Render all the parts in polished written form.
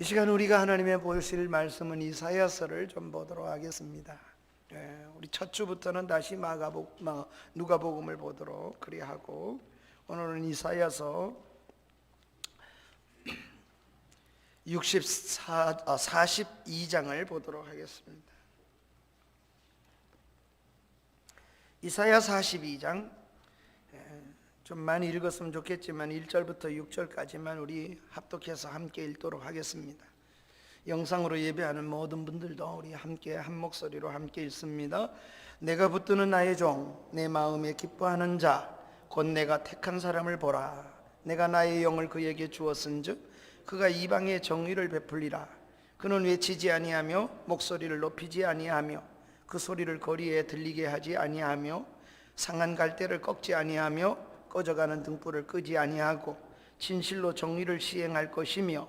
이 시간 우리가 하나님의 보실 말씀은 이사야서를 좀 보도록 하겠습니다. 우리 첫 주부터는 다시 누가복음을 보도록 그리하고, 오늘은 이사야서 42장을 보도록 하겠습니다. 이사야 42장 좀 많이 읽었으면 좋겠지만 1절부터 6절까지만 우리 합독해서 함께 읽도록 하겠습니다. 영상으로 예배하는 모든 분들도 우리 함께 한 목소리로 함께 읽습니다. 내가 붙드는 나의 종, 내 마음에 기뻐하는 자, 곧 내가 택한 사람을 보라. 내가 나의 영을 그에게 주었은즉 그가 이방에 정의를 베풀리라. 그는 외치지 아니하며 목소리를 높이지 아니하며 그 소리를 거리에 들리게 하지 아니하며 상한 갈대를 꺾지 아니하며 꺼져가는 등불을 끄지 아니하고 진실로 정의를 시행할 것이며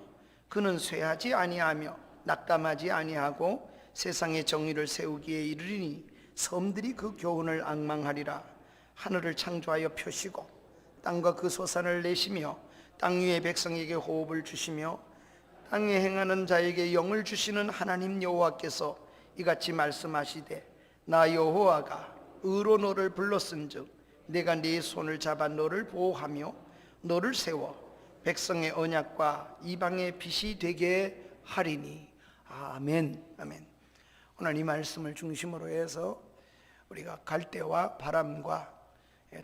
그는 쇠하지 아니하며 낙담하지 아니하고 세상의 정의를 세우기에 이르리니 섬들이 그 교훈을 앙망하리라. 하늘을 창조하여 펴시고 땅과 그 소산을 내시며 땅 위의 백성에게 호흡을 주시며 땅에 행하는 자에게 영을 주시는 하나님 여호와께서 이같이 말씀하시되 나 여호와가 의로 너를 불렀은즉 내가 네 손을 잡아 너를 보호하며 너를 세워 백성의 언약과 이방의 빛이 되게 하리니. 아멘. 아멘. 오늘 이 말씀을 중심으로 해서 우리가 갈대와 바람과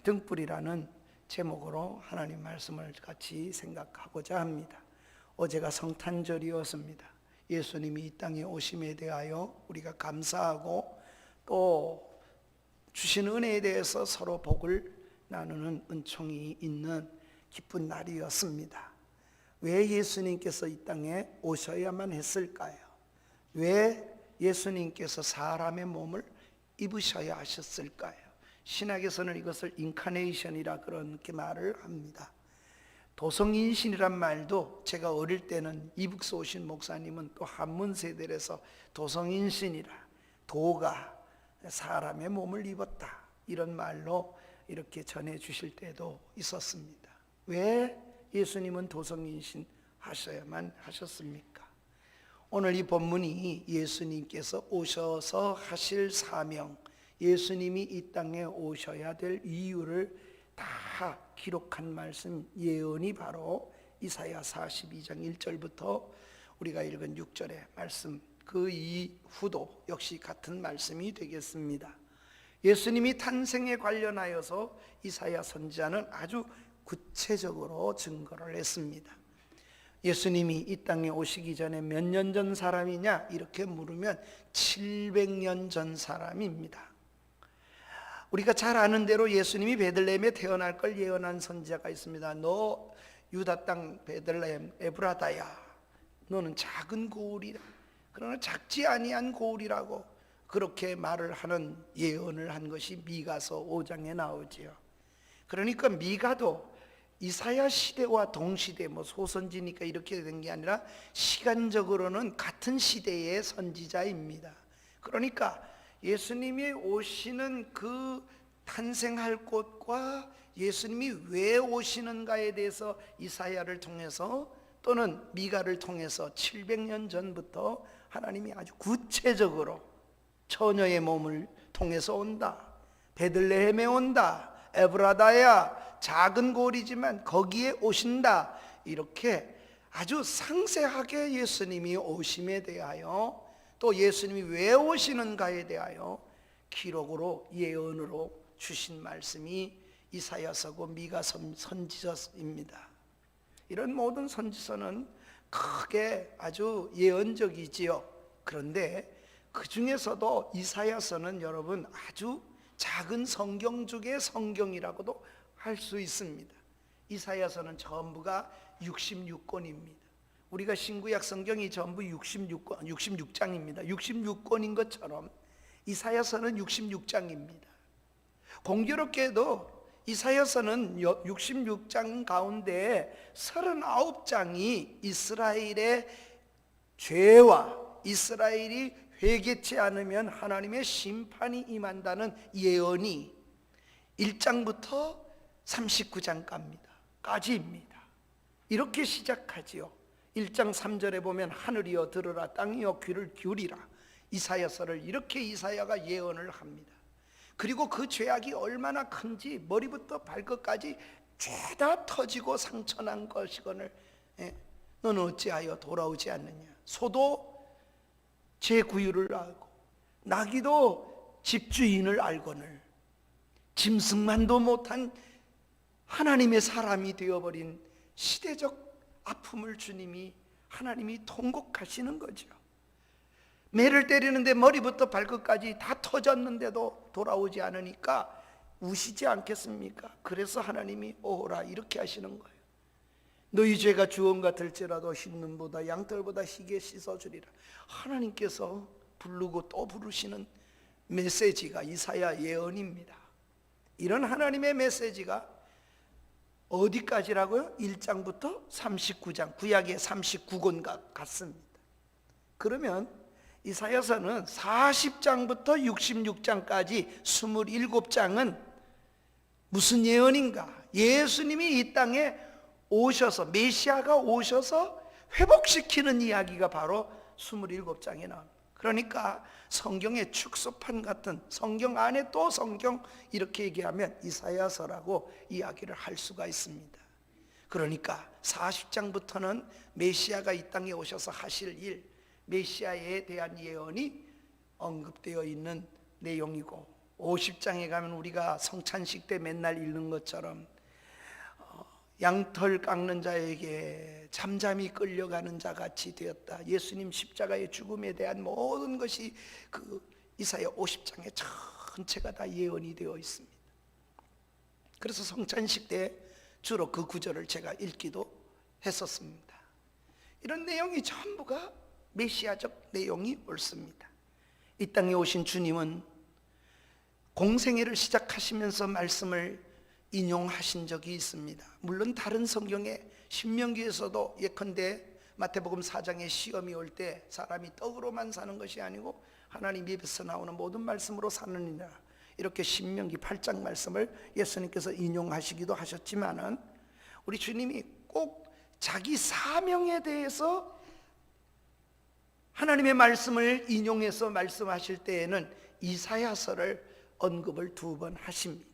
등불이라는 제목으로 하나님 말씀을 같이 생각하고자 합니다. 어제가 성탄절이었습니다. 예수님이 이 땅에 오심에 대하여 우리가 감사하고 또 주신 은혜에 대해서 서로 복을 나누는 은총이 있는 기쁜 날이었습니다. 왜 예수님께서 이 땅에 오셔야만 했을까요? 왜 예수님께서 사람의 몸을 입으셔야 하셨을까요? 신학에서는 이것을 인카네이션이라 그렇게 말을 합니다. 도성인신이란 말도 제가 어릴 때는 이북서 오신 목사님은 또 한문 세대에서 도성인신이라, 도가 사람의 몸을 입었다, 이런 말로 이렇게 전해 주실 때도 있었습니다. 왜 예수님은 도성인신 하셔야만 하셨습니까? 오늘 이 본문이 예수님께서 오셔서 하실 사명, 예수님이 이 땅에 오셔야 될 이유를 다 기록한 말씀, 예언이 바로 이사야 42장 1절부터 우리가 읽은 6절의 말씀, 그 이후도 역시 같은 말씀이 되겠습니다. 예수님이 탄생에 관련하여서 이사야 선지자는 아주 구체적으로 증거를 했습니다. 예수님이 이 땅에 오시기 전에 몇 년 전 사람이냐 이렇게 물으면 700년 전 사람입니다. 우리가 잘 아는 대로 예수님이 베들레헴에 태어날 걸 예언한 선지자가 있습니다. 너 유다 땅 베들레헴 에브라다야, 너는 작은 고을이라, 그러나 작지 아니한 고을이라고 그렇게 말을 하는 예언을 한 것이 미가서 5장에 나오지요. 그러니까 미가도 이사야 시대와 동시대, 소선지니까 이렇게 된 게 아니라 시간적으로는 같은 시대의 선지자입니다. 그러니까 예수님이 오시는 그 탄생할 곳과 예수님이 왜 오시는가에 대해서 이사야를 통해서 또는 미가를 통해서 700년 전부터 하나님이 아주 구체적으로 처녀의 몸을 통해서 온다, 베들레헴에 온다, 에브라다야 작은 고을이지만 거기에 오신다, 이렇게 아주 상세하게 예수님이 오심에 대하여 또 예수님이 왜 오시는가에 대하여 기록으로 예언으로 주신 말씀이 이사야서고 미가 선지서입니다. 이런 모든 선지서는 크게 아주 예언적이지요. 그런데 그 중에서도 이사야서는 여러분 아주 작은 성경 중의 성경이라고도 할 수 있습니다. 이사야서는 전부가 66권입니다. 우리가 신구약 성경이 전부 66장입니다. 66권인 것처럼 이사야서는 66장입니다. 공교롭게도 이사야서는 66장 가운데 39장이 이스라엘의 죄와 이스라엘이 회개치 않으면 하나님의 심판이 임한다는 예언이 1장부터 39장까지입니다. 이렇게 시작하지요. 1장 3절에 보면 하늘이여 들으라 땅이여 귀를 기울이라, 이사야서를 이렇게 이사야가 예언을 합니다. 그리고 그 죄악이 얼마나 큰지 머리부터 발끝까지 죄다 터지고 상처난 것이거늘 너는 어찌하여 돌아오지 않느냐. 소도 제 구유를 알고 나귀도 집주인을 알거늘 짐승만도 못한 하나님의 사람이 되어버린 시대적 아픔을 주님이 하나님이 통곡하시는 거죠. 매를 때리는데 머리부터 발끝까지 다 터졌는데도 돌아오지 않으니까 우시지 않겠습니까? 그래서 하나님이 오라 이렇게 하시는 거예요. 너희 죄가 주홍 같을지라도 흰 눈보다 양털보다 희게 씻어주리라. 하나님께서 부르고 또 부르시는 메시지가 이사야 예언입니다. 이런 하나님의 메시지가 어디까지라고요? 1장부터 39장, 구약의 39권과 같습니다. 그러면 이사야서는 40장부터 66장까지 27장은 무슨 예언인가? 예수님이 이 땅에 오셔서, 메시아가 오셔서 회복시키는 이야기가 바로 27장에 나옵니다. 그러니까 성경의 축소판 같은, 성경 안에 또 성경 이렇게 얘기하면 이사야서라고 이야기를 할 수가 있습니다. 그러니까 40장부터는 메시아가 이 땅에 오셔서 하실 일, 메시아에 대한 예언이 언급되어 있는 내용이고, 50장에 가면 우리가 성찬식 때 맨날 읽는 것처럼 양털 깎는 자에게 잠잠히 끌려가는 자 같이 되었다. 예수님 십자가의 죽음에 대한 모든 것이 그 이사야 50장에 전체가 다 예언이 되어 있습니다. 그래서 성찬식 때 주로 그 구절을 제가 읽기도 했었습니다. 이런 내용이 전부가 메시아적 내용이 옳습니다. 이 땅에 오신 주님은 공생애를 시작하시면서 말씀을 인용하신 적이 있습니다. 물론 다른 성경에 신명기에서도 예컨대 마태복음 4장에 시험이 올 때 사람이 떡으로만 사는 것이 아니고 하나님 입에서 나오는 모든 말씀으로 사느니라, 이렇게 신명기 8장 말씀을 예수님께서 인용하시기도 하셨지만은 우리 주님이 꼭 자기 사명에 대해서 하나님의 말씀을 인용해서 말씀하실 때에는 이사야서를 언급을 2번 하십니다.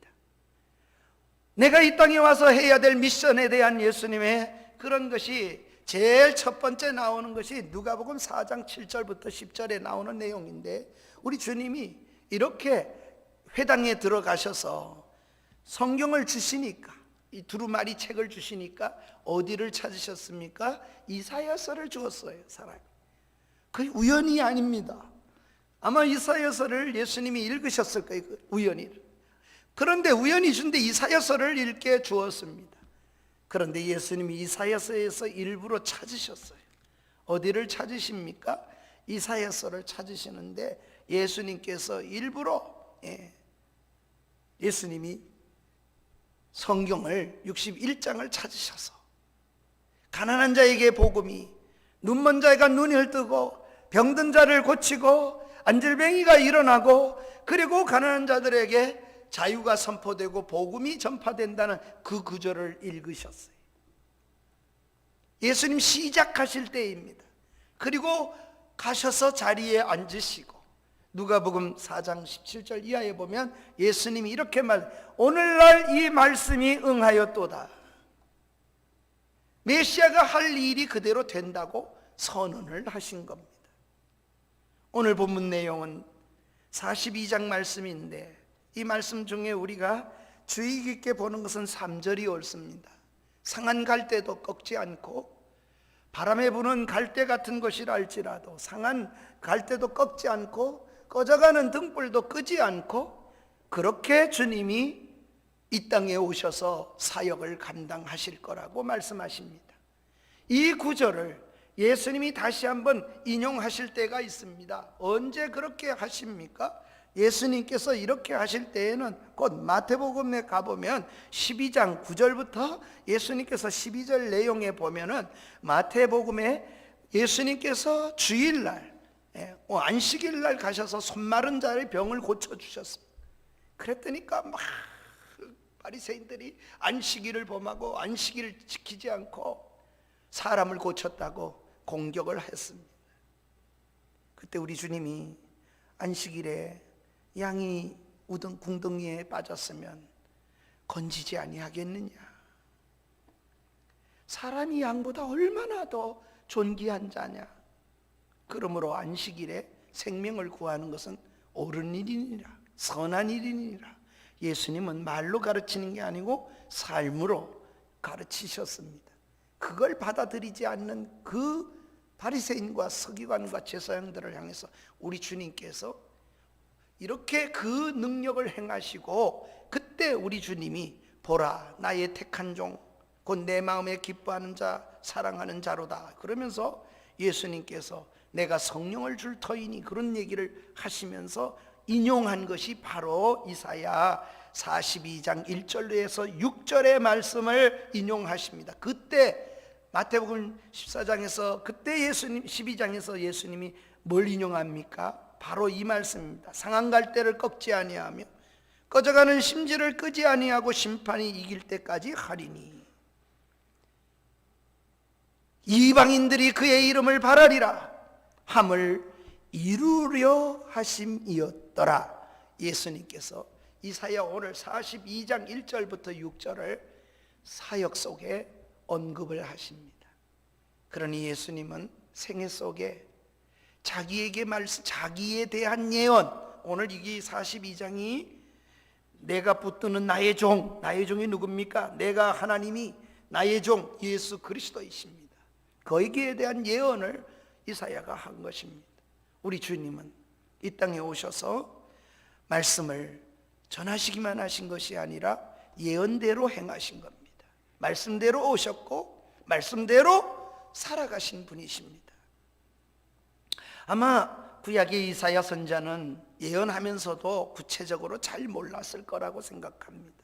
내가 이 땅에 와서 해야 될 미션에 대한 예수님의 그런 것이 제일 첫 번째 나오는 것이 누가복음 4장 7절부터 10절에 나오는 내용인데, 우리 주님이 이렇게 회당에 들어가셔서 성경을 주시니까, 이 두루마리 책을 주시니까 어디를 찾으셨습니까? 이사야서를 주었어요. 사람이 그게 우연이 아닙니다. 아마 이사야서를 예수님이 읽으셨을 거예요. 우연히. 그런데 우연히 준데 이사야서를 읽게 주었습니다. 그런데 예수님이 이사야서에서 일부러 찾으셨어요. 어디를 찾으십니까? 이사야서를 찾으시는데 예수님께서 일부러 예수님이 성경을 61장을 찾으셔서 가난한 자에게 복음이, 눈먼 자가 눈을 뜨고 병든 자를 고치고 안질뱅이가 일어나고, 그리고 가난한 자들에게 자유가 선포되고 복음이 전파된다는 그 구절을 읽으셨어요. 예수님 시작하실 때입니다. 그리고 가셔서 자리에 앉으시고, 누가복음 4장 17절 이하에 보면 예수님이 이렇게 오늘날 이 말씀이 응하였도다. 메시아가 할 일이 그대로 된다고 선언을 하신 겁니다. 오늘 본문 내용은 42장 말씀인데, 이 말씀 중에 우리가 주의 깊게 보는 것은 3절이 옳습니다. 상한 갈대도 꺾지 않고 바람에 부는 갈대 같은 것이라 할지라도 상한 갈대도 꺾지 않고 꺼져가는 등불도 끄지 않고, 그렇게 주님이 이 땅에 오셔서 사역을 감당하실 거라고 말씀하십니다. 이 구절을 예수님이 다시 한번 인용하실 때가 있습니다. 언제 그렇게 하십니까? 예수님께서 이렇게 하실 때에는 곧 마태복음에 가보면 12장 9절부터 예수님께서 12절 내용에 보면은 마태복음에 예수님께서 주일날 안식일날 가셔서 손마른 자의 병을 고쳐주셨습니다. 그랬더니까 막 바리새인들이 안식일을 범하고 안식일을 지키지 않고 사람을 고쳤다고 공격을 했습니다. 그때 우리 주님이 안식일에 양이 우등 궁덩이에 빠졌으면 건지지 아니하겠느냐. 사람이 양보다 얼마나 더 존귀한 자냐. 그러므로 안식일에 생명을 구하는 것은 옳은 일이니라, 선한 일이니라. 예수님은 말로 가르치는 게 아니고 삶으로 가르치셨습니다. 그걸 받아들이지 않는 그 바리새인과 서기관과 제사장들을 향해서 우리 주님께서 이렇게 그 능력을 행하시고, 그때 우리 주님이 보라 나의 택한 종 곧 내 마음에 기뻐하는 자 사랑하는 자로다 그러면서 예수님께서 내가 성령을 줄 터이니 그런 얘기를 하시면서 인용한 것이 바로 이사야 42장 1절에서 6절의 말씀을 인용하십니다. 그때 마태복음 14장에서 그때 예수님 12장에서 예수님이 뭘 인용합니까? 바로 이 말씀입니다. 상한 갈대를 꺾지 아니하며 꺼져가는 심지를 끄지 아니하고 심판이 이길 때까지 하리니 이방인들이 그의 이름을 바라리라 함을 이루려 하심이었더라. 예수님께서 이사야 오늘 42장 1절부터 6절을 사역 속에 언급을 하십니다. 그러니 예수님은 생애 속에 자기에게 말씀, 자기에 대한 예언, 오늘 이게 42장이 내가 붙드는 나의 종이 누굽니까? 내가 하나님이 나의 종 예수 그리스도이십니다. 거기에 대한 예언을 이사야가 한 것입니다. 우리 주님은 이 땅에 오셔서 말씀을 전하시기만 하신 것이 아니라 예언대로 행하신 겁니다. 말씀대로 오셨고 말씀대로 살아가신 분이십니다. 아마 구약의 이사야 선자는 예언하면서도 구체적으로 잘 몰랐을 거라고 생각합니다.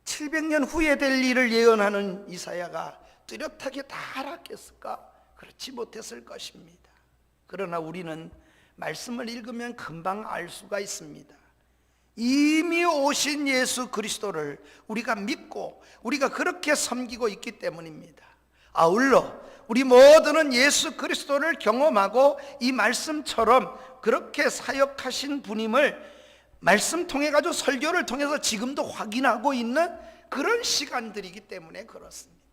700년 후에 될 일을 예언하는 이사야가 뚜렷하게 다 알았겠을까? 그렇지 못했을 것입니다. 그러나 우리는 말씀을 읽으면 금방 알 수가 있습니다. 이미 오신 예수 그리스도를 우리가 믿고 우리가 그렇게 섬기고 있기 때문입니다. 아울러 우리 모두는 예수 그리스도를 경험하고 이 말씀처럼 그렇게 사역하신 분임을 말씀 통해 가지고 설교를 통해서 지금도 확인하고 있는 그런 시간들이기 때문에 그렇습니다.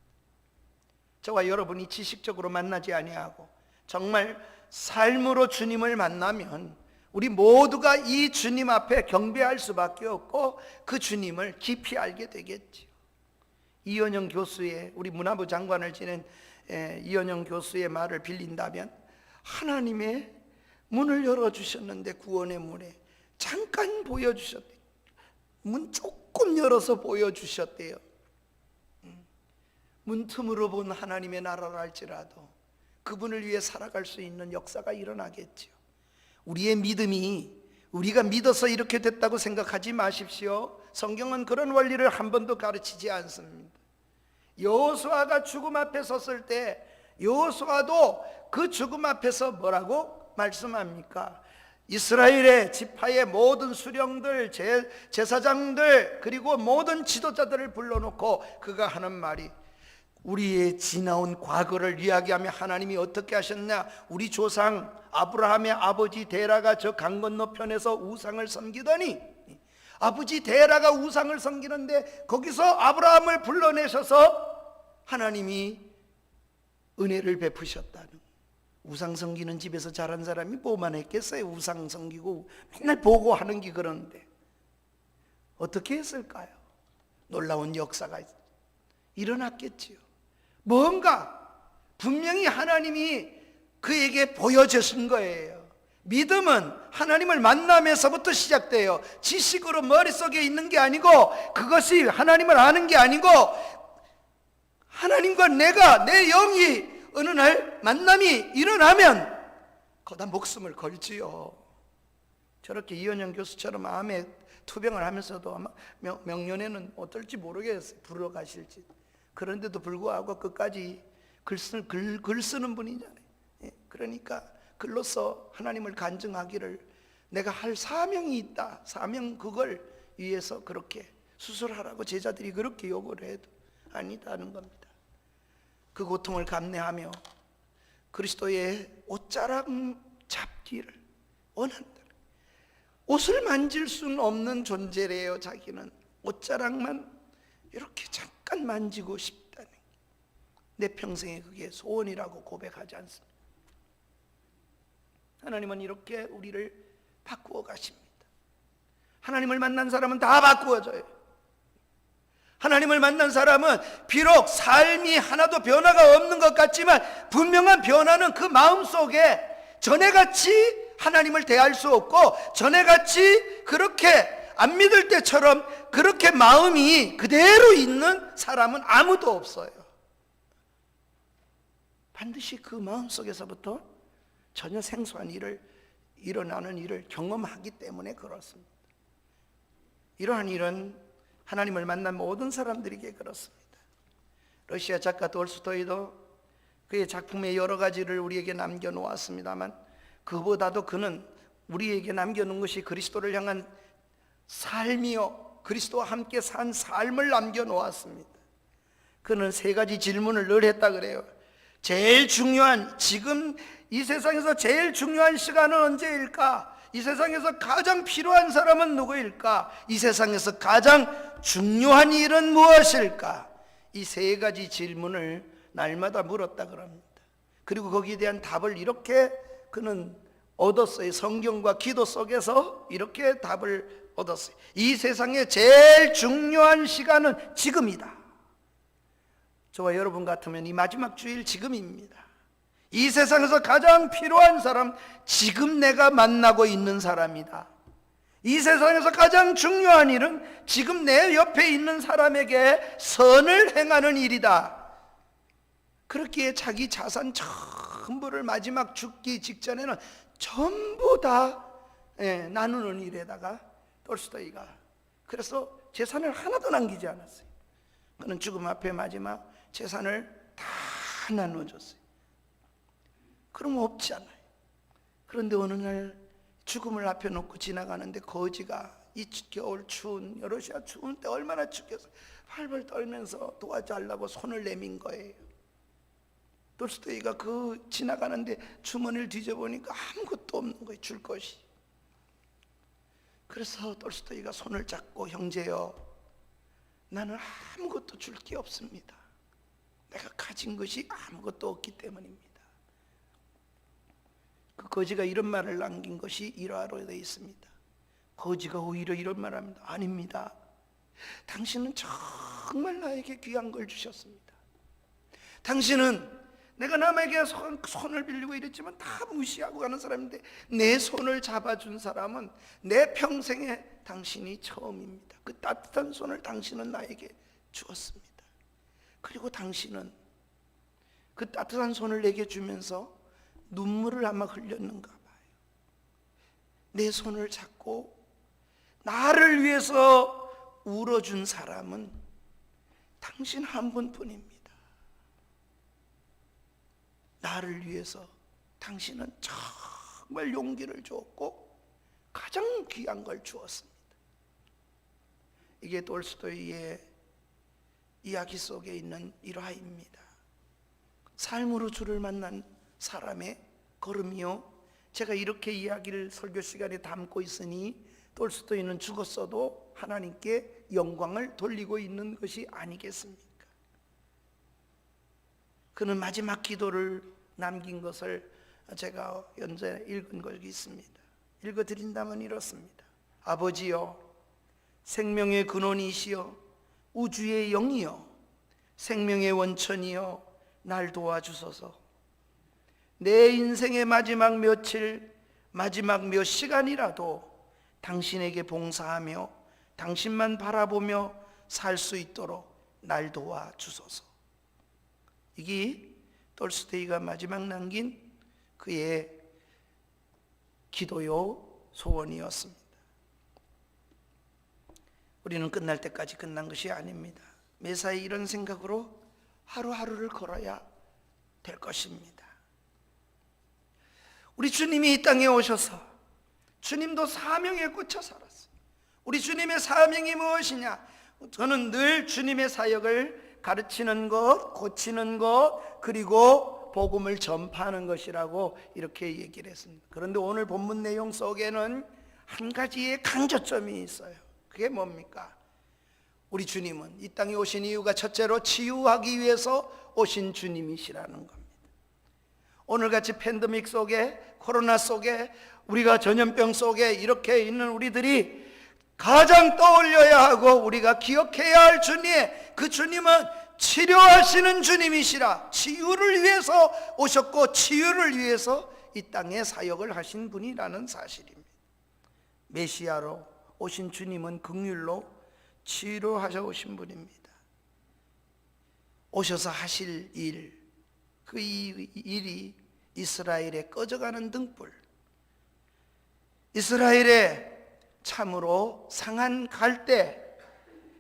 저와 여러분이 지식적으로 만나지 아니하고 정말 삶으로 주님을 만나면 우리 모두가 이 주님 앞에 경배할 수밖에 없고 그 주님을 깊이 알게 되겠죠. 이현영 교수의, 우리 문화부 장관을 지낸 이현영 교수의 말을 빌린다면 하나님의 문을 열어주셨는데 구원의 문에 잠깐 보여주셨대요. 문 조금 열어서 보여주셨대요. 문틈으로 본 하나님의 나라를 알지라도 그분을 위해 살아갈 수 있는 역사가 일어나겠죠. 우리의 믿음이 우리가 믿어서 이렇게 됐다고 생각하지 마십시오. 성경은 그런 원리를 한 번도 가르치지 않습니다. 여호수아가 죽음 앞에 섰을 때 여호수아도 그 죽음 앞에서 뭐라고 말씀합니까? 이스라엘의 지파의 모든 수령들, 제사장들 그리고 모든 지도자들을 불러놓고 그가 하는 말이 우리의 지나온 과거를 이야기하며 하나님이 어떻게 하셨냐? 우리 조상 아브라함의 아버지 데라가 저 강 건너편에서 우상을 섬기더니 아버지 데라가 우상을 섬기는데 거기서 아브라함을 불러내셔서 하나님이 은혜를 베푸셨다는. 우상 섬기는 집에서 자란 사람이 뭐만 했겠어요? 우상 섬기고 맨날 보고 하는 게 그런데 어떻게 했을까요? 놀라운 역사가 일어났겠지요. 뭔가 분명히 하나님이 그에게 보여주신 거예요. 믿음은 하나님을 만나면서부터 시작돼요. 지식으로 머릿속에 있는 게 아니고 그것이 하나님을 아는 게 아니고 하나님과 내가 내 영이 어느 날 만남이 일어나면 거다 목숨을 걸지요. 저렇게 이현영 교수처럼 암에 투병을 하면서도 아마 명년에는 어떨지 모르겠어요. 부르러 가실지. 그런데도 불구하고 끝까지 글 쓰는 분이잖아요. 그러니까 글로써 하나님을 간증하기를 내가 할 사명이 있다. 사명 그걸 위해서 그렇게 수술하라고 제자들이 그렇게 요구를 해도 아니다는 겁니다. 그 고통을 감내하며 그리스도의 옷자락 잡기를 원한다. 옷을 만질 수는 없는 존재래요. 자기는 옷자락만 이렇게 잠깐 만지고 싶다는 게 내 평생에 그게 소원이라고 고백하지 않습니다. 하나님은 이렇게 우리를 바꾸어 가십니다. 하나님을 만난 사람은 다 바꾸어져요. 하나님을 만난 사람은 비록 삶이 하나도 변화가 없는 것 같지만 분명한 변화는 그 마음속에 전에같이 하나님을 대할 수 없고 전에같이 그렇게 안 믿을 때처럼 그렇게 마음이 그대로 있는 사람은 아무도 없어요. 반드시 그 마음속에서부터 전혀 생소한 일어나는 일을 경험하기 때문에 그렇습니다. 이러한 일은 하나님을 만난 모든 사람들에게 그렇습니다. 러시아 작가 돌스토이도 그의 작품의 여러 가지를 우리에게 남겨놓았습니다만 그보다도 그는 우리에게 남겨놓은 것이 그리스도를 향한 삶이요 그리스도와 함께 산 삶을 남겨놓았습니다. 그는 세 가지 질문을 늘 했다 그래요. 제일 중요한, 지금 이 세상에서 제일 중요한 시간은 언제일까? 이 세상에서 가장 필요한 사람은 누구일까? 이 세상에서 가장 중요한 일은 무엇일까? 이 세 가지 질문을 날마다 물었다 그럽니다. 그리고 거기에 대한 답을 이렇게 그는 얻었어요. 성경과 기도 속에서 이렇게 답을 얻었어요. 이 세상에 제일 중요한 시간은 지금이다. 저와 여러분 같으면 이 마지막 주일 지금입니다. 이 세상에서 가장 필요한 사람, 지금 내가 만나고 있는 사람이다. 이 세상에서 가장 중요한 일은 지금 내 옆에 있는 사람에게 선을 행하는 일이다. 그렇기에 자기 자산 전부를 마지막 죽기 직전에는 전부 다 나누는 일에다가 돌스토이가 그래서 재산을 하나도 남기지 않았어요. 그는 죽음 앞에 마지막 재산을 다 나눠줬어요. 그러면 없잖아요. 그런데 어느 날 죽음을 앞에 놓고 지나가는데 거지가 이 겨울 추운 러시아 추운 때 얼마나 춥겠어 팔벌 떨면서 도와달라고 손을 내민 거예요. 돌스토이가 그 지나가는데 주머니를 뒤져보니까 아무것도 없는 거예요. 줄 것이. 그래서 돌스토이가 손을 잡고 형제여 나는 아무것도 줄 게 없습니다. 내가 가진 것이 아무것도 없기 때문입니다. 그 거지가 이런 말을 남긴 것이 일화로 되어 있습니다. 거지가 오히려 이런 말을 합니다. 아닙니다. 당신은 정말 나에게 귀한 걸 주셨습니다. 당신은 내가 남에게 손을 빌리고 이랬지만 다 무시하고 가는 사람인데 내 손을 잡아준 사람은 내 평생에 당신이 처음입니다. 그 따뜻한 손을 당신은 나에게 주었습니다. 그리고 당신은 그 따뜻한 손을 내게 주면서 눈물을 아마 흘렸는가 봐요. 내 손을 잡고 나를 위해서 울어준 사람은 당신 한 분뿐입니다. 나를 위해서 당신은 정말 용기를 주었고 가장 귀한 걸 주었습니다. 이게 돌스토이의 이야기 속에 있는 일화입니다. 삶으로 주를 만난 사람의 걸음이요. 제가 이렇게 이야기를 설교 시간에 담고 있으니 돌스토이는 죽었어도 하나님께 영광을 돌리고 있는 것이 아니겠습니까? 그는 마지막 기도를 남긴 것을 제가 현재 읽은 것이 있습니다. 읽어드린다면 이렇습니다. 아버지여 생명의 근원이시여 우주의 영이여 생명의 원천이여 날 도와주소서. 내 인생의 마지막 며칠 마지막 몇 시간이라도 당신에게 봉사하며 당신만 바라보며 살 수 있도록 날 도와주소서. 이게 돌스토이가 마지막 남긴 그의 기도요 소원이었습니다. 우리는 끝날 때까지 끝난 것이 아닙니다. 매사에 이런 생각으로 하루하루를 걸어야 될 것입니다. 우리 주님이 이 땅에 오셔서 주님도 사명에 꽂혀 살았어요. 우리 주님의 사명이 무엇이냐? 저는 늘 주님의 사역을 가르치는 것, 고치는 것, 그리고 복음을 전파하는 것이라고 이렇게 얘기를 했습니다. 그런데 오늘 본문 내용 속에는 한 가지의 강조점이 있어요. 그게 뭡니까? 우리 주님은 이 땅에 오신 이유가 첫째로 치유하기 위해서 오신 주님이시라는 겁니다. 오늘같이 팬데믹 속에, 코로나 속에, 우리가 전염병 속에 이렇게 있는 우리들이 가장 떠올려야 하고 우리가 기억해야 할 주님, 그 주님은 치료하시는 주님이시라. 치유를 위해서 오셨고 치유를 위해서 이 땅에 사역을 하신 분이라는 사실입니다. 메시아로 오신 주님은 긍휼로 치료하셔 오신 분입니다. 오셔서 하실 일, 그 일이 이스라엘의 꺼져가는 등불, 이스라엘의 참으로 상한 갈대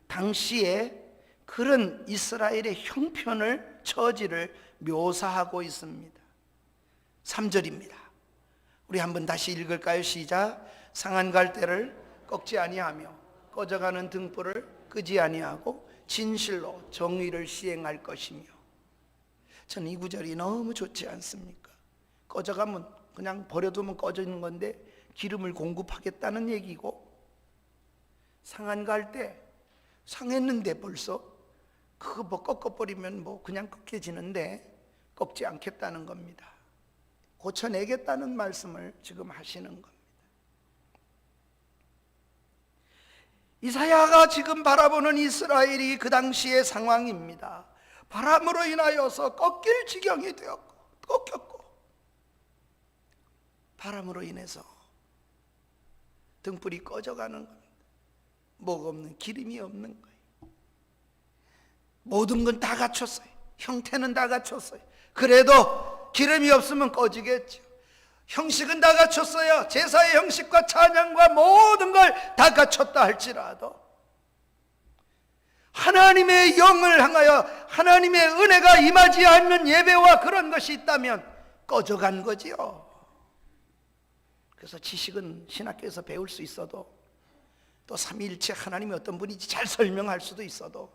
당시에 그런 이스라엘의 형편을, 처지를 묘사하고 있습니다. 3절입니다. 우리 한번 다시 읽을까요? 시작. 상한 갈대를 꺾지 아니하며 꺼져가는 등불을 끄지 아니하고 진실로 정의를 시행할 것이며. 저는 이 구절이 너무 좋지 않습니까? 꺼져가면 그냥 버려두면 꺼지는 건데 기름을 공급하겠다는 얘기고, 상한 갈대 상했는데 벌써 그거 뭐 꺾어버리면 뭐 그냥 꺾여지는데 꺾지 않겠다는 겁니다. 고쳐내겠다는 말씀을 지금 하시는 겁니다. 이사야가 지금 바라보는 이스라엘이 그 당시의 상황입니다. 바람으로 인하여서 꺾일 지경이 되었고 꺾였고, 바람으로 인해서 등불이 꺼져가는 겁니다. 목 없는, 기름이 없는 거예요. 모든 건 다 갖췄어요. 형태는 다 갖췄어요. 그래도 기름이 없으면 꺼지겠죠. 형식은 다 갖췄어요. 제사의 형식과 찬양과 모든 걸 다 갖췄다 할지라도 하나님의 영을 향하여 하나님의 은혜가 임하지 않는 예배와 그런 것이 있다면 꺼져간 거지요. 그래서 지식은 신학교에서 배울 수 있어도, 또 삼위일체 하나님이 어떤 분인지 잘 설명할 수도 있어도,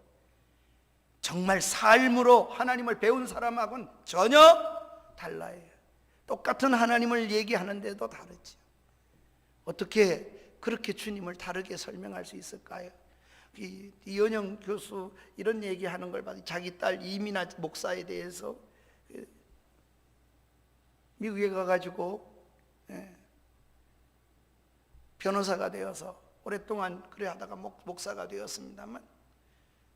정말 삶으로 하나님을 배운 사람하고는 전혀 달라요. 똑같은 하나님을 얘기하는데도 다르죠. 어떻게 그렇게 주님을 다르게 설명할 수 있을까요? 이은영 교수 이런 얘기하는 걸 봐도 자기 딸 이민아 목사에 대해서 미국에 가가지고 변호사가 되어서 오랫동안 그래 하다가 목사가 되었습니다만,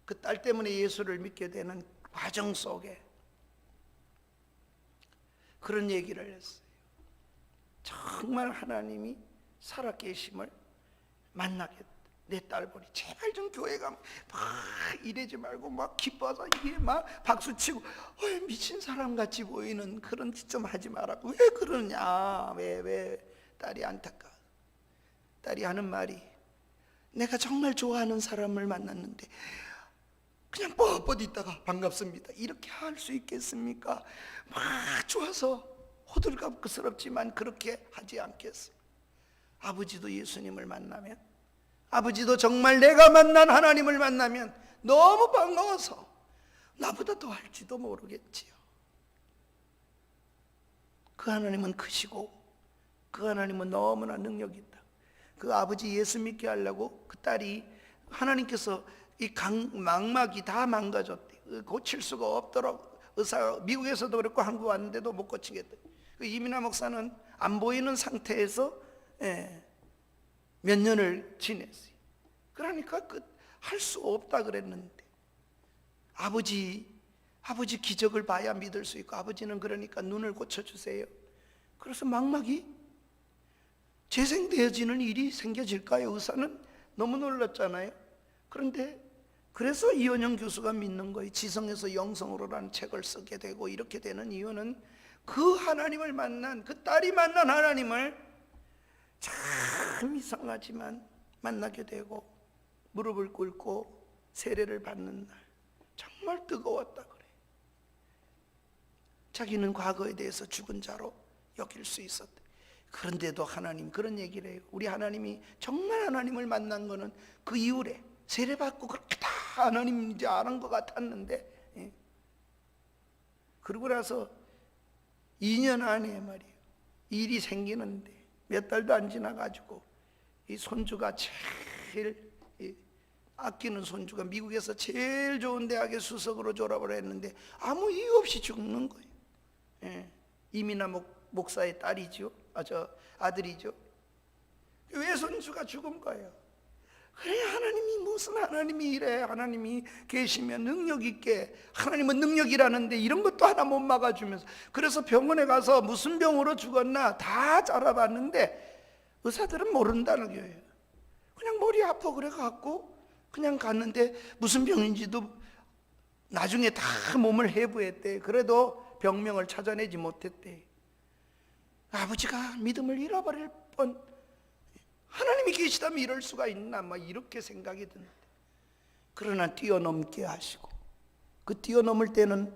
그 딸 때문에 예수를 믿게 되는 과정 속에 그런 얘기를 했어요. 정말 하나님이 살아계심을 만나겠다. 내 딸 보니 제발 좀 교회 가면 막 이러지 말고 막 기뻐서 이게 막 박수치고 미친 사람 같이 보이는 그런 짓 좀 하지 마라. 왜 그러냐? 왜 딸이 안타까워. 딸이 하는 말이, 내가 정말 좋아하는 사람을 만났는데 그냥 뻣뻣 있다가 반갑습니다 이렇게 할 수 있겠습니까? 막 좋아서 호들갑스럽지만 그렇게 하지 않겠어. 아버지도 예수님을 만나면, 아버지도 정말 내가 만난 하나님을 만나면 너무 반가워서 나보다 더 할지도 모르겠지요. 그 하나님은 크시고 그 하나님은 너무나 능력이 있다. 그 아버지 예수 믿게 하려고 그 딸이, 하나님께서 이 망막이 다 망가졌대. 고칠 수가 없도록 의사, 미국에서도 그랬고 한국 왔는데도 못 고치겠대. 그 이민아 목사는 안 보이는 상태에서 몇 년을 지냈어요. 그러니까 할 수 없다 그랬는데, 아버지 기적을 봐야 믿을 수 있고, 아버지는 그러니까 눈을 고쳐주세요. 그래서 망막이 재생되어지는 일이 생겨질까요? 의사는 너무 놀랐잖아요. 그런데 그래서 이원영 교수가 믿는 거예요. 지성에서 영성으로라는 책을 쓰게 되고 이렇게 되는 이유는 그 하나님을 만난, 그 딸이 만난 하나님을 참 이상하지만 만나게 되고 무릎을 꿇고 세례를 받는 날 정말 뜨거웠다 그래. 자기는 과거에 대해서 죽은 자로 여길 수 있었대. 그런데도 하나님 그런 얘기를 해요. 우리 하나님이 정말 하나님을 만난 거는 그 이후에 세례받고 그렇게 다 하나님인지 아는 것 같았는데, 예. 그러고 나서 2년 안에 말이에요, 일이 생기는데 몇 달도 안 지나가지고 이 손주가 제일 아끼는 손주가 미국에서 제일 좋은 대학의 수석으로 졸업을 했는데 아무 이유 없이 죽는 거예요. 예. 이민아 목사의 딸이죠. 저 아들이죠. 외손주가 죽은 거예요. 그래, 하나님이 무슨 하나님이 이래? 하나님이 계시면 능력 있게, 하나님은 능력이라는데 이런 것도 하나 못 막아주면서, 그래서 병원에 가서 무슨 병으로 죽었나 다 알아봤는데 의사들은 모른다는 거예요. 그냥 머리 아파 그래 갖고 그냥 갔는데 무슨 병인지도 나중에 다 몸을 해부했대. 그래도 병명을 찾아내지 못했대. 아버지가 믿음을 잃어버릴 뻔. 하나님이 계시다면 이럴 수가 있나, 막 이렇게 생각이 드는데, 그러나 뛰어넘게 하시고, 그 뛰어넘을 때는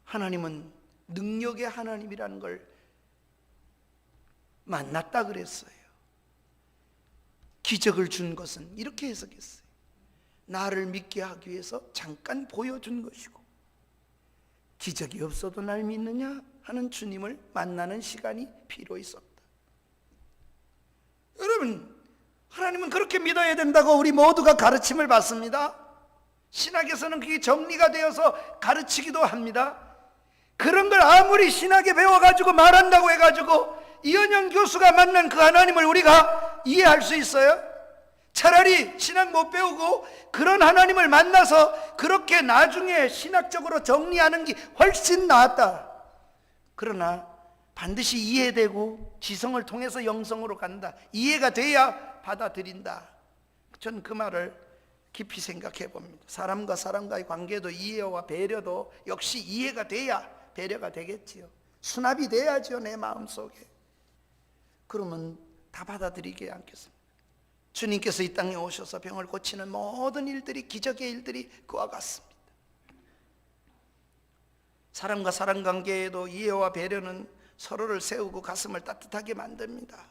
하나님은 능력의 하나님이라는 걸 만났다 그랬어요. 기적을 준 것은 이렇게 해석했어요. 나를 믿게 하기 위해서 잠깐 보여준 것이고, 기적이 없어도 날 믿느냐 하는 주님을 만나는 시간이 필요 있었다. 여러분, 하나님은 그렇게 믿어야 된다고 우리 모두가 가르침을 받습니다. 신학에서는 그게 정리가 되어서 가르치기도 합니다. 그런 걸 아무리 신학에 배워가지고 말한다고 해가지고 이현영 교수가 만난 그 하나님을 우리가 이해할 수 있어요? 차라리 신학 못 배우고 그런 하나님을 만나서 그렇게 나중에 신학적으로 정리하는 게 훨씬 낫다. 그러나 반드시 이해되고 지성을 통해서 영성으로 간다. 이해가 돼야 받아들인다. 저는 그 말을 깊이 생각해 봅니다. 사람과 사람과의 관계도 이해와 배려도 역시 이해가 돼야 배려가 되겠지요. 수납이 돼야죠, 내 마음속에. 그러면 다 받아들이게 않겠습니까? 주님께서 이 땅에 오셔서 병을 고치는 모든 일들이, 기적의 일들이 그와 같습니다. 사람과 사람 관계에도 이해와 배려는 서로를 세우고 가슴을 따뜻하게 만듭니다.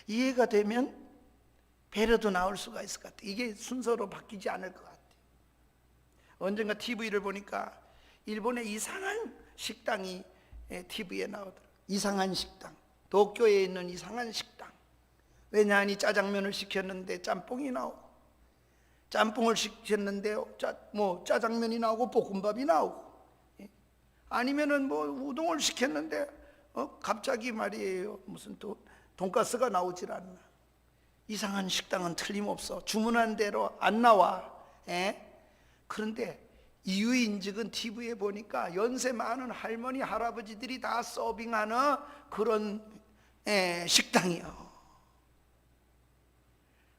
이해가 되면 배려도 나올 수가 있을 것 같아요. 이게 순서로 바뀌지 않을 것 같아요. 언젠가 TV를 보니까 일본의 이상한 식당이 TV에 나오더라고요. 이상한 식당, 도쿄에 있는 이상한 식당. 왜냐하니 짜장면을 시켰는데 짬뽕이 나오고, 짬뽕을 시켰는데 짜장면이 나오고 볶음밥이 나오고, 아니면은 우동을 시켰는데 갑자기 말이에요, 무슨 또 돈가스가 나오질 않나. 이상한 식당은 틀림없어. 주문한 대로 안 나와. 그런데 이유인즉은 TV에 보니까 연세 많은 할머니 할아버지들이 다 서빙하는 그런 식당이요.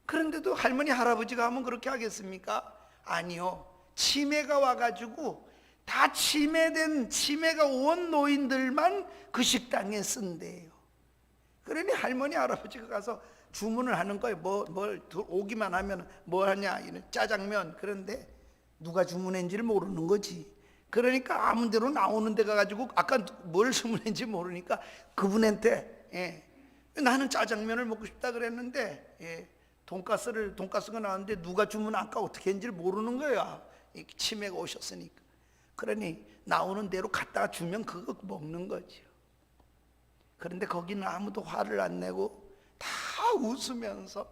그런데도 할머니 할아버지가 하면 그렇게 하겠습니까? 아니요. 치매가 와가지고 다 치매가 온 노인들만 그 식당에 쓴대요. 그러니 할머니 할아버지가 가서 주문을 하는 거예요. 뭘 오기만 하면 뭐 하냐, 이런 짜장면. 그런데 누가 주문했는지를 모르는 거지. 그러니까 아무 데로 나오는 데 가가지고 아까 뭘 주문했는지 모르니까 그분한테 나는 짜장면을 먹고 싶다 그랬는데 돈가스가 나왔는데 누가 주문 아까 어떻게 했는지를 모르는 거야. 치매가 오셨으니까. 그러니 나오는 대로 갖다가 주면 그거 먹는 거죠. 그런데 거기는 아무도 화를 안 내고 다 웃으면서,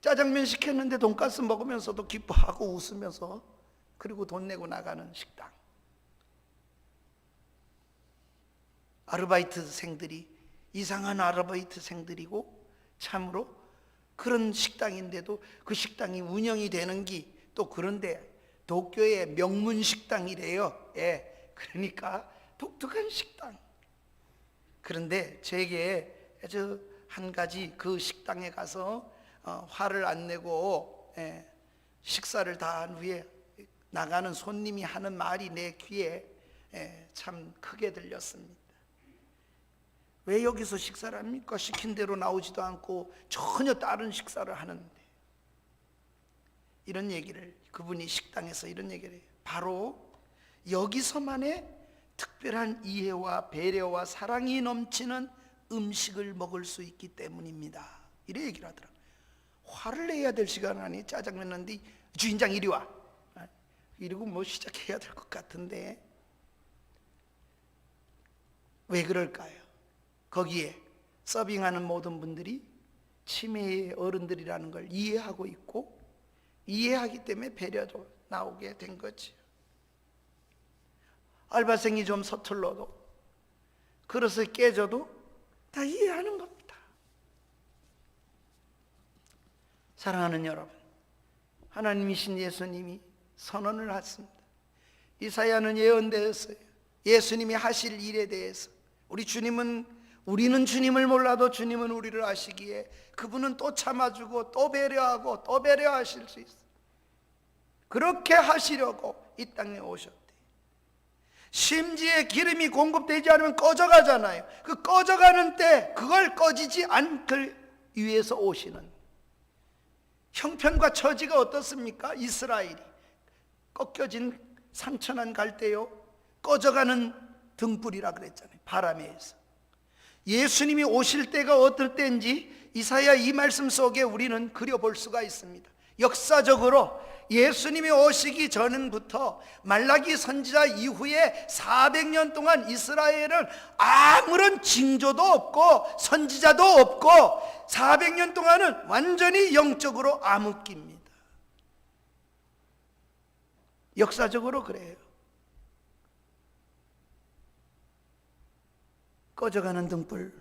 짜장면 시켰는데 돈가스 먹으면서도 기뻐하고 웃으면서, 그리고 돈 내고 나가는 식당. 아르바이트생들이 이상한 아르바이트생들이고 참으로 그런 식당인데도 그 식당이 운영이 되는 게 또 그런데 도쿄의 명문 식당이래요. 그러니까 독특한 식당. 그런데 제게 아주 한 가지 그 식당에 가서 화를 안 내고 식사를 다 한 후에 나가는 손님이 하는 말이 내 귀에 참 크게 들렸습니다. 왜 여기서 식사를 합니까? 시킨 대로 나오지도 않고 전혀 다른 식사를 하는데. 이런 얘기를, 그분이 식당에서 이런 얘기를 해요. 바로 여기서만의 특별한 이해와 배려와 사랑이 넘치는 음식을 먹을 수 있기 때문입니다. 이래 얘기를 하더라고요. 화를 내야 될 시간 아니? 짜장면 넣는데 주인장 이리 와, 이러고 뭐 시작해야 될 것 같은데 왜 그럴까요? 거기에 서빙하는 모든 분들이 치매의 어른들이라는 걸 이해하고 있고 이해하기 때문에 배려도 나오게 된 거지. 알바생이 좀 서툴러도 그릇을 깨져도 다 이해하는 겁니다. 사랑하는 여러분, 하나님이신 예수님이 선언을 하십니다. 이사야는 예언되었어요. 예수님이 하실 일에 대해서 우리는 주님을 몰라도 주님은 우리를 아시기에 그분은 또 참아주고 또 배려하고 또 배려하실 수 있어요. 그렇게 하시려고 이 땅에 오셨대. 심지에 기름이 공급되지 않으면 꺼져가잖아요. 그 꺼져가는 때 그걸 꺼지지 않길 위해서 오시는 형편과 처지가 어떻습니까? 이스라엘이 꺾여진 상처난 갈대요, 꺼져가는 등불이라 그랬잖아요. 바람에 의해서. 예수님이 오실 때가 어떨 때인지 이사야 이 말씀 속에 우리는 그려볼 수가 있습니다. 역사적으로 예수님이 오시기 전부터 말라기 선지자 이후에 400년 동안 이스라엘은 아무런 징조도 없고 선지자도 없고 400년 동안은 완전히 영적으로 암흑기입니다. 역사적으로 그래요. 꺼져가는 등불,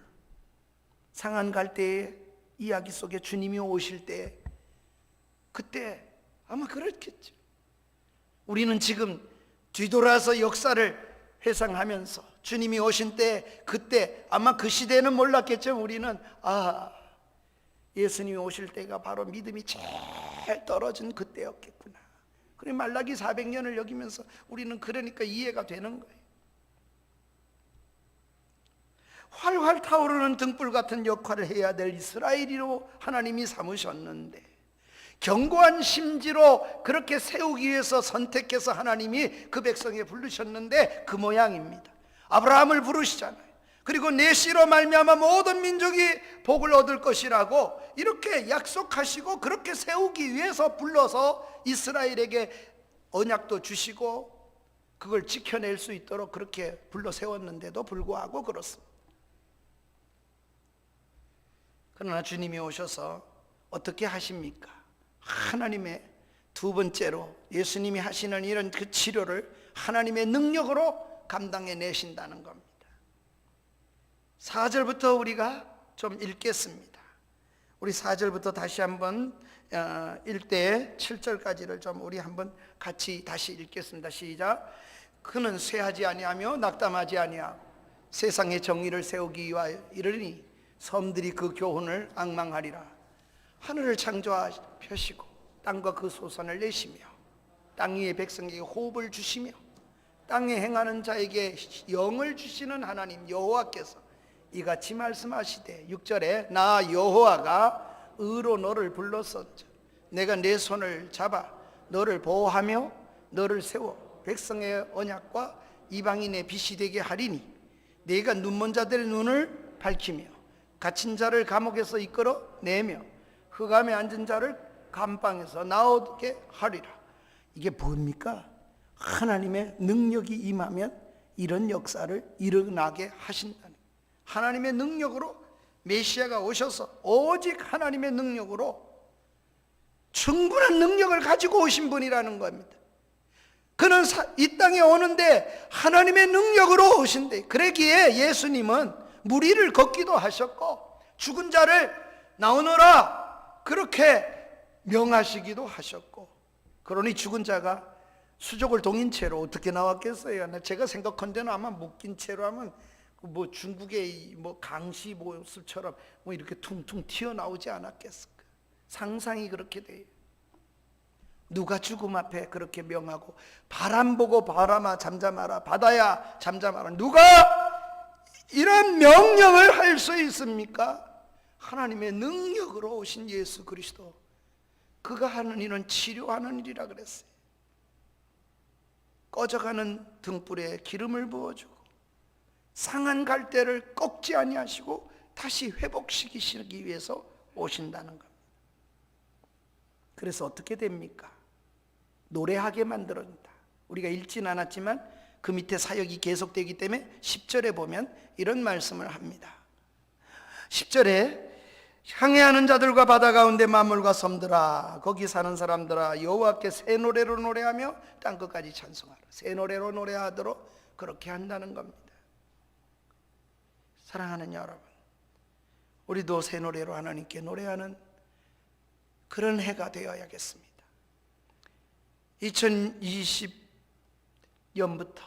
상한 갈대의 이야기 속에 주님이 오실 때, 그때 아마 그렇겠죠. 우리는 지금 뒤돌아서 역사를 회상하면서 주님이 오신 때, 그때 아마 그 시대는 몰랐겠죠. 우리는 예수님이 오실 때가 바로 믿음이 제일 떨어진 그때였겠구나. 그래, 말라기 400년을 여기면서 우리는 그러니까 이해가 되는 거예요. 활활 타오르는 등불 같은 역할을 해야 될 이스라엘이로 하나님이 삼으셨는데, 견고한 심지로 그렇게 세우기 위해서 선택해서 하나님이 그 백성에 부르셨는데 그 모양입니다. 아브라함을 부르시잖아요. 그리고 내 씨로 말미암아 모든 민족이 복을 얻을 것이라고 이렇게 약속하시고 그렇게 세우기 위해서 불러서 이스라엘에게 언약도 주시고 그걸 지켜낼 수 있도록 그렇게 불러 세웠는데도 불구하고 그렇습니다. 그러나 주님이 오셔서 어떻게 하십니까? 하나님의 두 번째로 예수님이 하시는 이런 그 치료를 하나님의 능력으로 감당해 내신다는 겁니다. 4절부터 우리가 좀 읽겠습니다. 우리 4절부터 다시 한번 읽되 7절까지를 좀 우리 한번 같이 다시 읽겠습니다. 시작. 그는 쇠하지 아니하며 낙담하지 아니하고 세상의 정의를 세우기 위하여 이르니 섬들이 그 교훈을 앙망하리라. 하늘을 창조하시고 땅과 그 소산을 내시며 땅 위의 백성에게 호흡을 주시며 땅에 행하는 자에게 영을 주시는 하나님 여호와께서 이같이 말씀하시되 6절에 나 여호와가 의로 너를 불렀었죠. 내가 내 손을 잡아 너를 보호하며 너를 세워 백성의 언약과 이방인의 빛이 되게 하리니 내가 눈먼 자들의 눈을 밝히며 갇힌 자를 감옥에서 이끌어 내며 흑암에 앉은 자를 감방에서 나오게 하리라. 이게 뭡니까? 하나님의 능력이 임하면 이런 역사를 일어나게 하신다는, 하나님의 능력으로 메시아가 오셔서 오직 하나님의 능력으로 충분한 능력을 가지고 오신 분이라는 겁니다. 그는 이 땅에 오는데 하나님의 능력으로 오신대. 그러기에 예수님은 무리를 걷기도 하셨고 죽은 자를 나오너라 그렇게 명하시기도 하셨고, 그러니 죽은 자가 수족을 동인 채로 어떻게 나왔겠어요? 제가 생각한데는 아마 묶인 채로 하면 뭐 중국의 뭐 강시 모습처럼 뭐 이렇게 퉁퉁 튀어나오지 않았겠을까? 상상이 그렇게 돼요. 누가 죽음 앞에 그렇게 명하고 바람 보고 바람아 잠잠하라, 바다야 잠잠하라, 누가 이런 명령을 할 수 있습니까? 하나님의 능력으로 오신 예수 그리스도, 그가 하는 일은 치료하는 일이라 그랬어요. 꺼져가는 등불에 기름을 부어주고 상한 갈대를 꺾지 아니하시고 다시 회복시키시기 위해서 오신다는 겁니다. 그래서 어떻게 됩니까? 노래하게 만들어준다. 우리가 읽진 않았지만 그 밑에 사역이 계속되기 때문에 10절에 보면 이런 말씀을 합니다. 10절에 향해하는 자들과 바다 가운데 만물과 섬들아, 거기 사는 사람들아, 여호와께 새 노래로 노래하며 땅끝까지 찬송하라. 새 노래로 노래하도록 그렇게 한다는 겁니다. 사랑하는 여러분, 우리도 새 노래로 하나님께 노래하는 그런 해가 되어야겠습니다. 2020년부터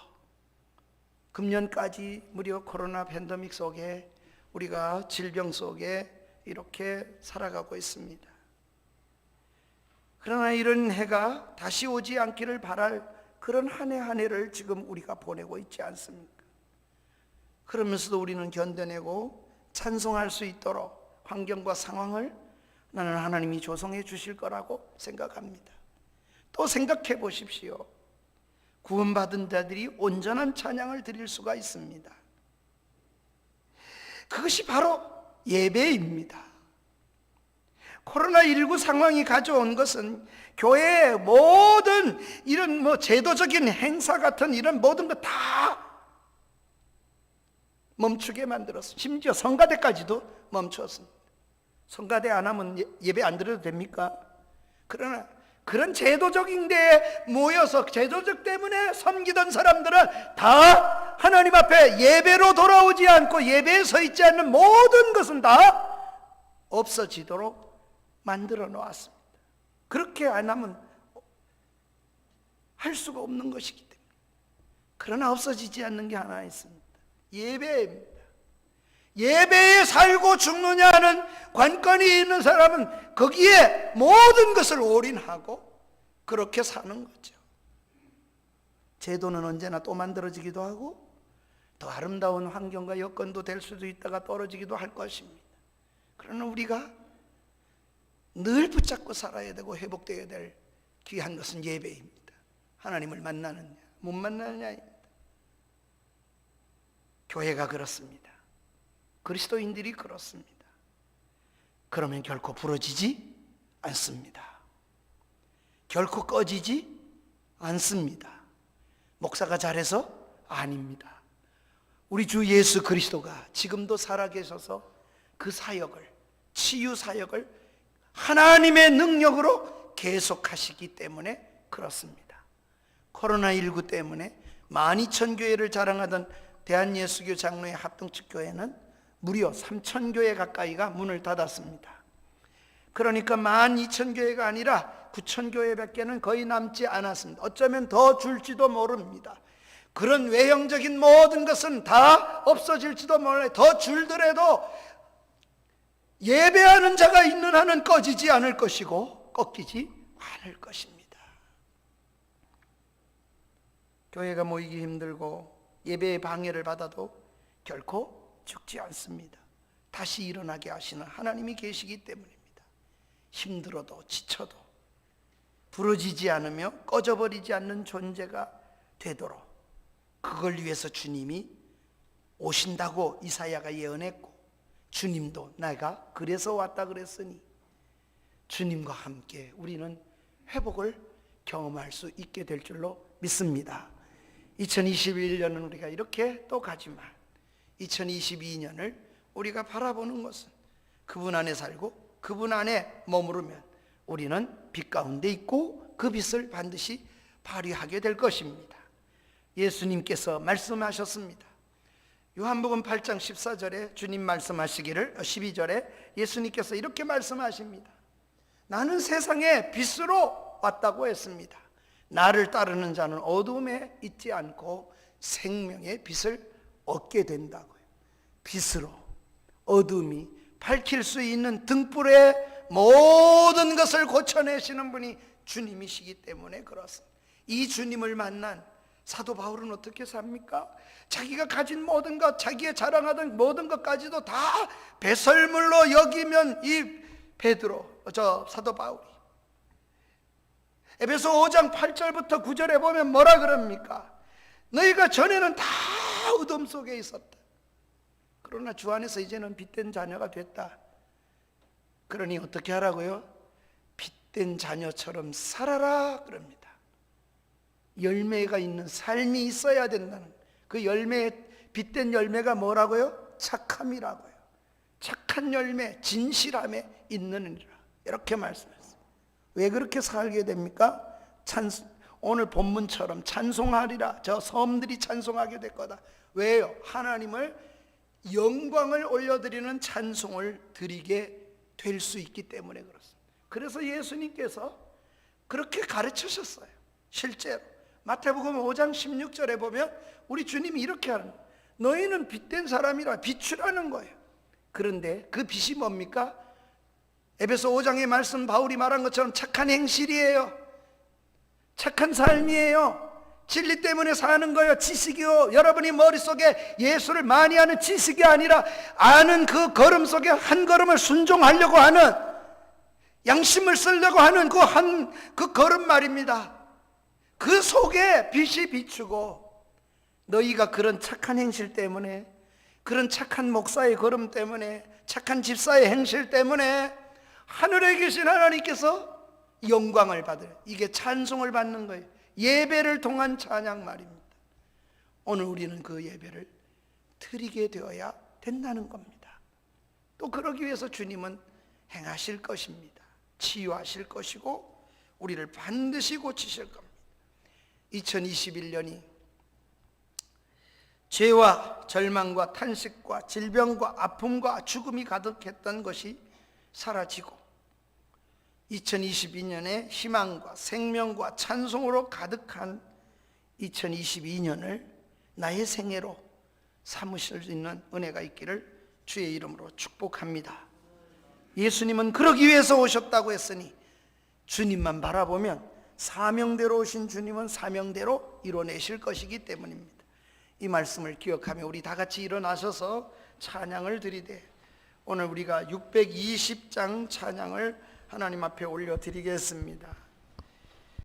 금년까지 무려 코로나 팬데믹 속에 우리가 질병 속에 이렇게 살아가고 있습니다. 그러나 이런 해가 다시 오지 않기를 바랄 그런 한 해 한 해를 지금 우리가 보내고 있지 않습니까? 그러면서도 우리는 견뎌내고 찬송할 수 있도록 환경과 상황을 나는 하나님이 조성해 주실 거라고 생각합니다. 또 생각해 보십시오. 구원받은 자들이 온전한 찬양을 드릴 수가 있습니다. 그것이 바로 예배입니다. 코로나19 상황이 가져온 것은 교회의 모든 이런 제도적인 행사 같은 이런 모든 거 다 멈추게 만들었습니다. 심지어 성가대까지도 멈췄습니다. 성가대 안 하면 예배 안 드려도 됩니까? 그러나 그런 제도적인 데에 모여서 제도적 때문에 섬기던 사람들은 다 하나님 앞에 예배로 돌아오지 않고 예배에 서 있지 않는 모든 것은 다 없어지도록 만들어 놓았습니다. 그렇게 안 하면 할 수가 없는 것이기 때문에. 그러나 없어지지 않는 게 하나 있습니다. 예배입니다. 예배에 살고 죽느냐 하는 관건이 있는 사람은 거기에 모든 것을 올인하고 그렇게 사는 거죠. 제도는 언제나 또 만들어지기도 하고 더 아름다운 환경과 여건도 될 수도 있다가 떨어지기도 할 것입니다. 그러나 우리가 늘 붙잡고 살아야 되고 회복되어야 될 귀한 것은 예배입니다. 하나님을 만나느냐 못 만나느냐입니다. 교회가 그렇습니다. 그리스도인들이 그렇습니다. 그러면 결코 부러지지 않습니다. 결코 꺼지지 않습니다. 목사가 잘해서 아닙니다. 우리 주 예수 그리스도가 지금도 살아계셔서 그 사역을, 치유 사역을 하나님의 능력으로 계속하시기 때문에 그렇습니다. 코로나19 때문에 12,000교회를 자랑하던 대한예수교 장로회 합동측 교회는 무려 3,000교회 가까이가 문을 닫았습니다. 그러니까 12,000교회가 아니라 9,000교회밖에는 거의 남지 않았습니다. 어쩌면 더 줄지도 모릅니다. 그런 외형적인 모든 것은 다 없어질지도 몰라요. 더 줄더라도 예배하는 자가 있는 한은 꺼지지 않을 것이고 꺾이지 않을 것입니다. 교회가 모이기 힘들고 예배의 방해를 받아도 결코 죽지 않습니다. 다시 일어나게 하시는 하나님이 계시기 때문입니다. 힘들어도 지쳐도 부러지지 않으며 꺼져버리지 않는 존재가 되도록 그걸 위해서 주님이 오신다고 이사야가 예언했고 주님도 내가 그래서 왔다 그랬으니 주님과 함께 우리는 회복을 경험할 수 있게 될 줄로 믿습니다. 2021년은 우리가 이렇게 또 가지만 2022년을 우리가 바라보는 것은 그분 안에 살고 그분 안에 머무르면 우리는 빛 가운데 있고 그 빛을 반드시 발휘하게 될 것입니다. 예수님께서 말씀하셨습니다. 요한복음 8장 14절에 주님 말씀하시기를 12절에 예수님께서 이렇게 말씀하십니다. 나는 세상의 빛으로 왔다고 했습니다. 나를 따르는 자는 어둠에 있지 않고 생명의 빛을 얻게 된다고요. 빛으로 어둠이 밝힐 수 있는 등불의 모든 것을 고쳐내시는 분이 주님이시기 때문에 그렇습니다. 이 주님을 만난 사도 바울은 어떻게 삽니까? 자기가 가진 모든 것, 자기가 자랑하던 모든 것까지도 다 배설물로 여기면 이 사도 바울이 에베소 5장 8절부터 9절에 보면 뭐라 그럽니까? 너희가 전에는 다 어둠 속에 있었다. 그러나 주 안에서 이제는 빛된 자녀가 됐다. 그러니 어떻게 하라고요? 빛된 자녀처럼 살아라 그럽니다. 열매가 있는 삶이 있어야 된다는, 그 열매, 빛된 열매가 뭐라고요? 착함이라고요. 착한 열매, 진실함에 있느니라, 이렇게 말씀했어요. 왜 그렇게 살게 됩니까? 오늘 본문처럼 찬송하리라, 저 섬들이 찬송하게 될 거다. 왜요? 하나님을 영광을 올려드리는 찬송을 드리게 될 수 있기 때문에 그렇습니다. 그래서 예수님께서 그렇게 가르치셨어요. 실제로 마태복음 5장 16절에 보면 우리 주님이 이렇게 하는 거예요. 너희는 빛된 사람이라, 비추라는 거예요. 그런데 그 빛이 뭡니까? 에베소 5장의 말씀, 바울이 말한 것처럼 착한 행실이에요. 착한 삶이에요. 진리 때문에 사는 거예요. 지식이요. 여러분이 머릿속에 예수를 많이 아는 지식이 아니라 아는 그 걸음 속에 한 걸음을 순종하려고 하는, 양심을 쓰려고 하는 그 걸음 말입니다. 그 속에 빛이 비추고, 너희가 그런 착한 행실 때문에, 그런 착한 목사의 걸음 때문에, 착한 집사의 행실 때문에 하늘에 계신 하나님께서 영광을 받을, 이게 찬송을 받는 거예요. 예배를 통한 찬양 말입니다. 오늘 우리는 그 예배를 드리게 되어야 된다는 겁니다. 또 그러기 위해서 주님은 행하실 것입니다. 치유하실 것이고 우리를 반드시 고치실 겁니다. 2021년이 죄와 절망과 탄식과 질병과 아픔과 죽음이 가득했던 것이 사라지고 2022년에 희망과 생명과 찬송으로 가득한 2022년을 나의 생애로 삼으실 수 있는 은혜가 있기를 주의 이름으로 축복합니다. 예수님은 그러기 위해서 오셨다고 했으니 주님만 바라보면 사명대로 오신 주님은 사명대로 이뤄내실 것이기 때문입니다. 이 말씀을 기억하며 우리 다 같이 일어나셔서 찬양을 드리되, 오늘 우리가 620장 찬양을 하나님 앞에 올려드리겠습니다.